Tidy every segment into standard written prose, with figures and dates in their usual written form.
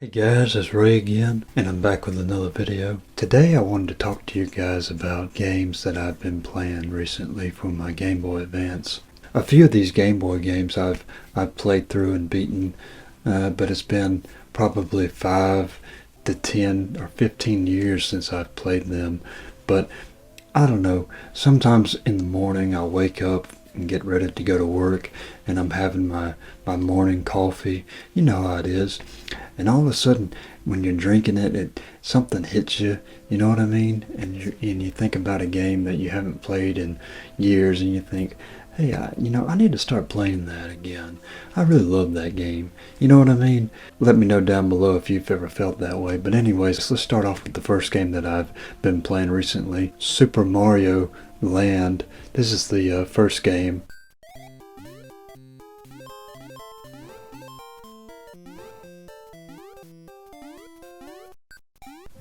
Hey guys, it's Ray again, and I'm back with another video. Today I wanted to talk to you guys about games that I've been playing recently for my Game Boy Advance. A few of these Game Boy games I've played through and beaten, but it's been probably 5 to 10 or 15 years since I've played them. But I don't know, sometimes in the morning I'll wake up and get ready to go to work, and I'm having my morning coffee. You know how it is. And all of a sudden, when you're drinking it, something hits you. You know what I mean? And you think about a game that you haven't played in years, and you think, hey, I need to start playing that again. I really love that game. You know what I mean? Let me know down below if you've ever felt that way. But anyways, let's start off with the first game that I've been playing recently, Super Mario Land. This is the first game.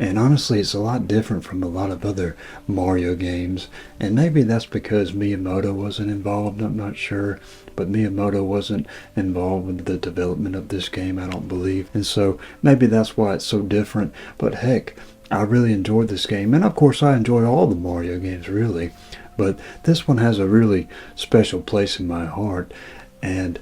And honestly, it's a lot different from a lot of other Mario games. And maybe that's because Miyamoto wasn't involved, I'm not sure. But Miyamoto wasn't involved with the development of this game, I don't believe. And so maybe that's why it's so different. But heck, I really enjoyed this game. And of course, I enjoy all the Mario games, really. But this one has a really special place in my heart. And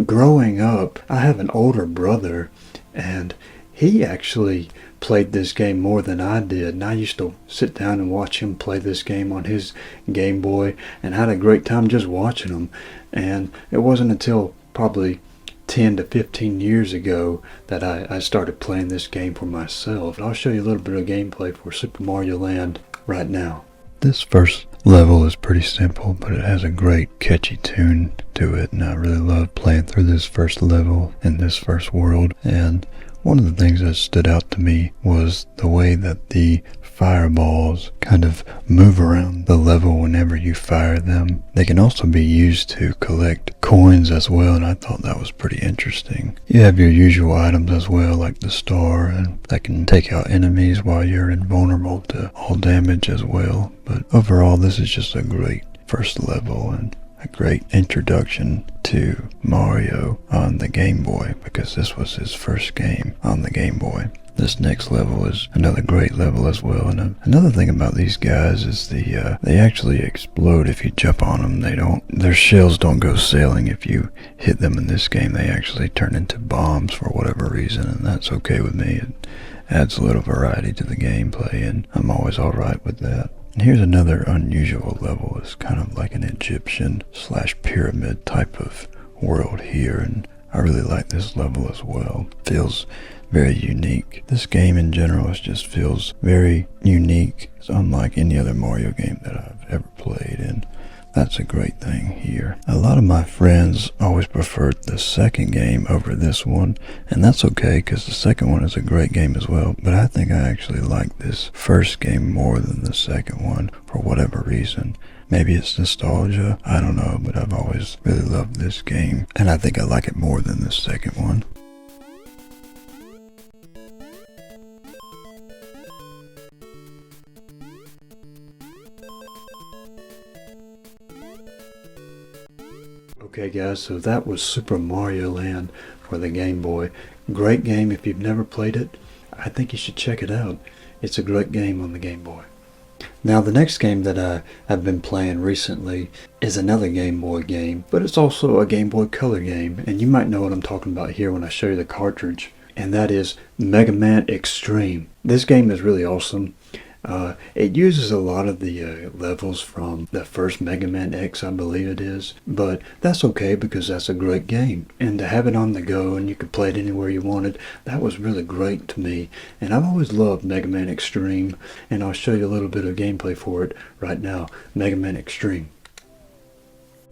growing up, I have an older brother, and he actually played this game more than I did, and I used to sit down and watch him play this game on his Game Boy and had a great time just watching him. And it wasn't until probably 10 to 15 years ago that I started playing this game for myself. I'll show you a little bit of gameplay for Super Mario Land right now. This first level is pretty simple, but it has a great catchy tune to it, and I really love playing through this first level in this first world. And one of the things that stood out to me was the way that the fireballs kind of move around the level whenever you fire them. They can also be used to collect coins as well, and I thought that was pretty interesting. You have your usual items as well, like the star, and that can take out enemies while you're invulnerable to all damage as well. But overall, this is just a great first level and a great introduction to Mario on the Game Boy, because this was his first game on the Game Boy. This next level is another great level as well. And another thing about these guys is they actually explode if you jump on them. Their shells don't go sailing if you hit them in this game. They actually turn into bombs for whatever reason, and that's okay with me. It adds a little variety to the gameplay, and I'm always alright with that. And here's another unusual level. It's kind of like an Egyptian / pyramid type of world here, and I really like this level as well. Feels very unique. This game in general just feels very unique. It's unlike any other Mario game that I've ever played, and that's a great thing here. A lot of my friends always preferred the second game over this one, and that's okay because the second one is a great game as well. But I think I actually like this first game more than the second one for whatever reason. Maybe it's nostalgia, I don't know, but I've always really loved this game, and I think I like it more than the second one. Okay guys, so that was Super Mario Land for the Game Boy. Great game. If you've never played it, I think you should check it out. It's a great game on the Game Boy. Now the next game that I have been playing recently is another Game Boy game, but it's also a Game Boy Color game, and you might know what I'm talking about here when I show you the cartridge, and that is Mega Man Xtreme. This game is really awesome. It uses a lot of the levels from the first Mega Man X, I believe it is, but that's okay because that's a great game. And to have it on the go and you could play it anywhere you wanted, that was really great to me. And I've always loved Mega Man Xtreme, and I'll show you a little bit of gameplay for it right now. Mega Man Xtreme.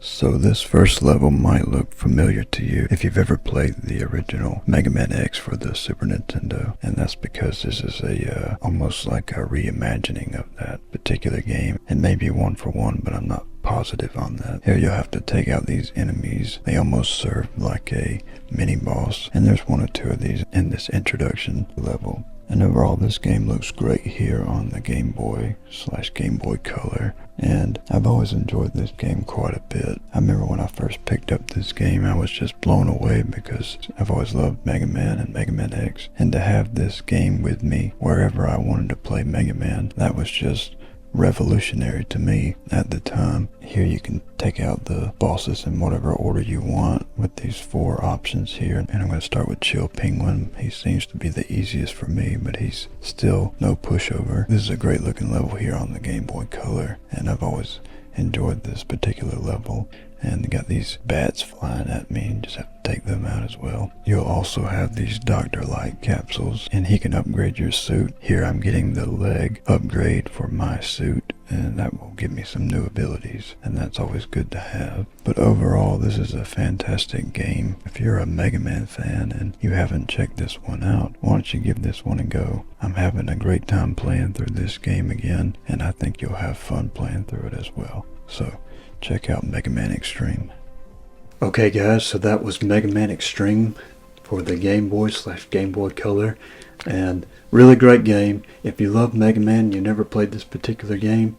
So this first level might look familiar to you if you've ever played the original Mega Man X for the Super Nintendo, and that's because this is a almost like a reimagining of that particular game, and maybe one for one, but I'm not positive on that. Here you'll have to take out these enemies. They almost serve like a mini boss, and there's one or two of these in this introduction level. And overall, this game looks great here on the Game Boy / Game Boy Color. and I've always enjoyed this game quite a bit. I remember when I first picked up this game, I was just blown away because I've always loved Mega Man and Mega Man X, and to have this game with me wherever I wanted to play Mega Man, that was just revolutionary to me at the time. Here you can take out the bosses in whatever order you want with these 4 options here, and I'm going to start with Chill Penguin. He seems to be the easiest for me, but he's still no pushover. This is a great looking level here on the Game Boy Color, and I've always enjoyed this particular level. And they got these bats flying at me, and just have to take them out as well. You'll also have these Dr. Light capsules, and he can upgrade your suit. Here I'm getting the leg upgrade for my suit, and that will give me some new abilities, and that's always good to have. But overall, this is a fantastic game. If you're a Mega Man fan and you haven't checked this one out, why don't you give this one a go? I'm having a great time playing through this game again, and I think you'll have fun playing through it as well. So check out Mega Man Extreme. Okay guys, so that was Mega Man Extreme for the Game Boy / Game Boy Color, and really great game. If you love Mega Man and you never played this particular game,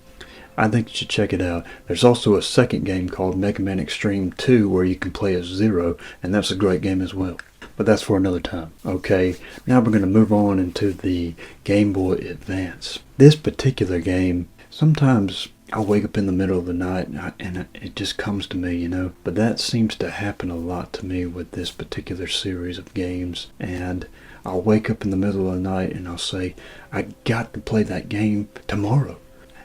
I think you should check it out. There's also a second game called Mega Man Extreme 2 where you can play as Zero, and that's a great game as well. But that's for another time. Okay, now we're going to move on into the Game Boy Advance. This particular game, sometimes I'll wake up in the middle of the night and it just comes to me, But that seems to happen a lot to me with this particular series of games. And I'll wake up in the middle of the night and I'll say, I got to play that game tomorrow.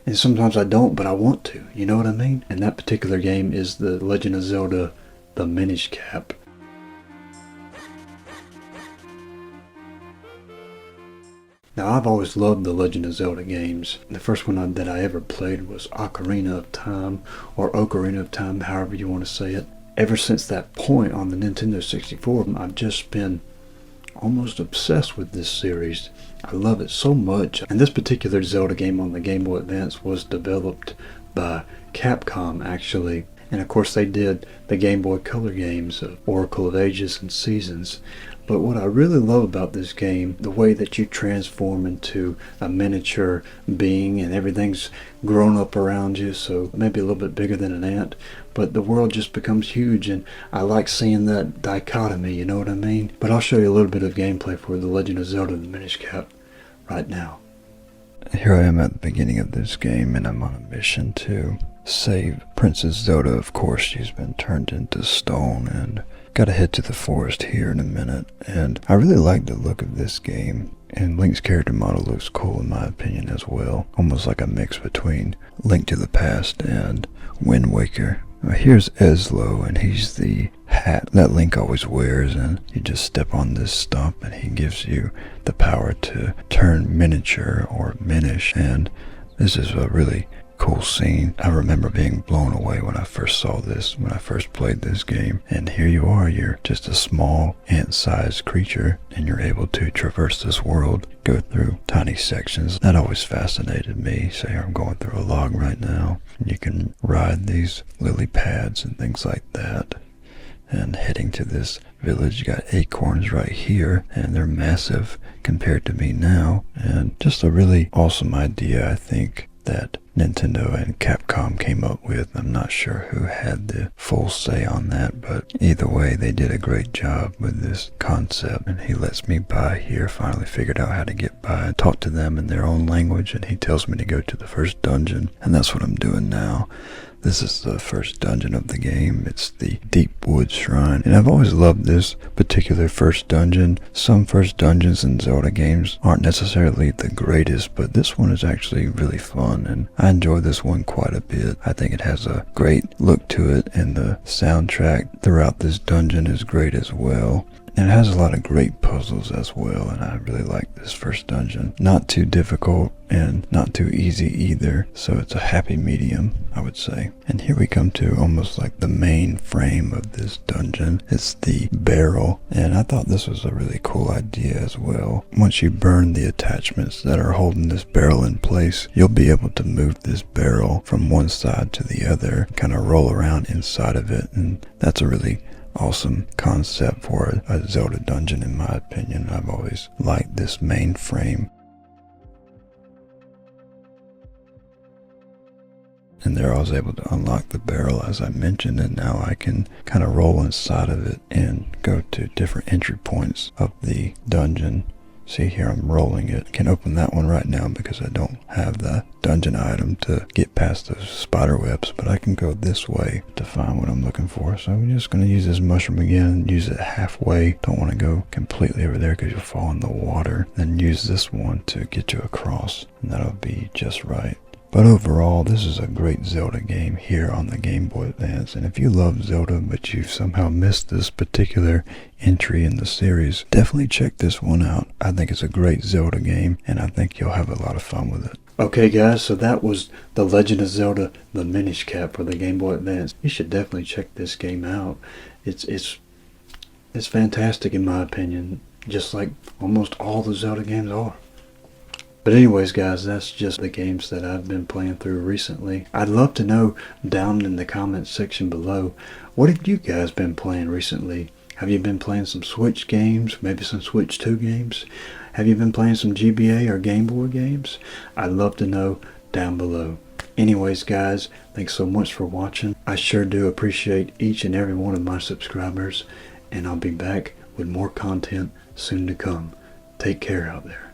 And sometimes I don't, but I want to. You know what I mean? And that particular game is The Legend of Zelda, The Minish Cap. Now, I've always loved the Legend of Zelda games. The first one that I ever played was Ocarina of Time, or Ocarina of Time, however you want to say it. Ever since that point on the Nintendo 64, I've just been almost obsessed with this series. I love it so much. And this particular Zelda game on the Game Boy Advance was developed by Capcom, actually. And of course they did the Game Boy Color games of Oracle of Ages and Seasons. But what I really love about this game, the way that you transform into a miniature being and everything's grown up around you, so maybe a little bit bigger than an ant, but the world just becomes huge, and I like seeing that dichotomy, you know what I mean? But I'll show you a little bit of gameplay for The Legend of Zelda The Minish Cap right now. Here I am at the beginning of this game, and I'm on a mission to save Princess Zelda. Of course, she's been turned into stone, and gotta head to the forest here in a minute. And I really like the look of this game, and Link's character model looks cool in my opinion as well. Almost like a mix between Link to the Past and Wind Waker. Here's Eslo, and he's the hat that Link always wears, and you just step on this stump and he gives you the power to turn miniature or minish, and this is a really cool scene. I remember being blown away when I first saw this, when I first played this game. And here you are, you're just a small ant-sized creature, and you're able to traverse this world, go through tiny sections. That always fascinated me. Say I'm going through a log right now, and you can ride these lily pads and things like that. And heading to this village, you got acorns right here, and they're massive compared to me now. And just a really awesome idea, I think, that Nintendo and Capcom came up with. I'm not sure who had the full say on that, but either way, they did a great job with this concept. And he lets me by here, finally figured out how to get by and talk to them in their own language, and he tells me to go to the first dungeon, and that's what I'm doing now. This is the first dungeon of the game. It's the Deep Wood Shrine. And I've always loved this particular first dungeon. Some first dungeons in Zelda games aren't necessarily the greatest, but this one is actually really fun, and I enjoy this one quite a bit. I think it has a great look to it, and the soundtrack throughout this dungeon is great as well. And it has a lot of great puzzles as well, and I really like this first dungeon. Not too difficult and not too easy either, so it's a happy medium, I would say. And here we come to almost like the main frame of this dungeon. It's the barrel, and I thought this was a really cool idea as well. Once you burn the attachments that are holding this barrel in place, you'll be able to move this barrel from one side to the other, kind of roll around inside of it, and that's a really awesome concept for a Zelda dungeon in my opinion. I've always liked this main frame. And there I was able to unlock the barrel, as I mentioned, and now I can kind of roll inside of it and go to different entry points of the dungeon. See here, I'm rolling it. I can't open that one right now because I don't have the dungeon item to get past those spider webs, but I can go this way to find what I'm looking for. So I'm just going to use this mushroom again, use it halfway. Don't want to go completely over there because you'll fall in the water. Then use this one to get you across, and that'll be just right. But overall, this is a great Zelda game here on the Game Boy Advance. And if you love Zelda, but you've somehow missed this particular entry in the series, definitely check this one out. I think it's a great Zelda game, and I think you'll have a lot of fun with it. Okay guys, so that was The Legend of Zelda, the Minish Cap for the Game Boy Advance. You should definitely check this game out. It's fantastic in my opinion, just like almost all the Zelda games are. But anyways guys, that's just the games that I've been playing through recently. I'd love to know down in the comments section below, what have you guys been playing recently? Have you been playing some Switch games, maybe some Switch 2 games? Have you been playing some GBA or Game Boy games? I'd love to know down below. Anyways guys, thanks so much for watching. I sure do appreciate each and every one of my subscribers, and I'll be back with more content soon to come. Take care out there.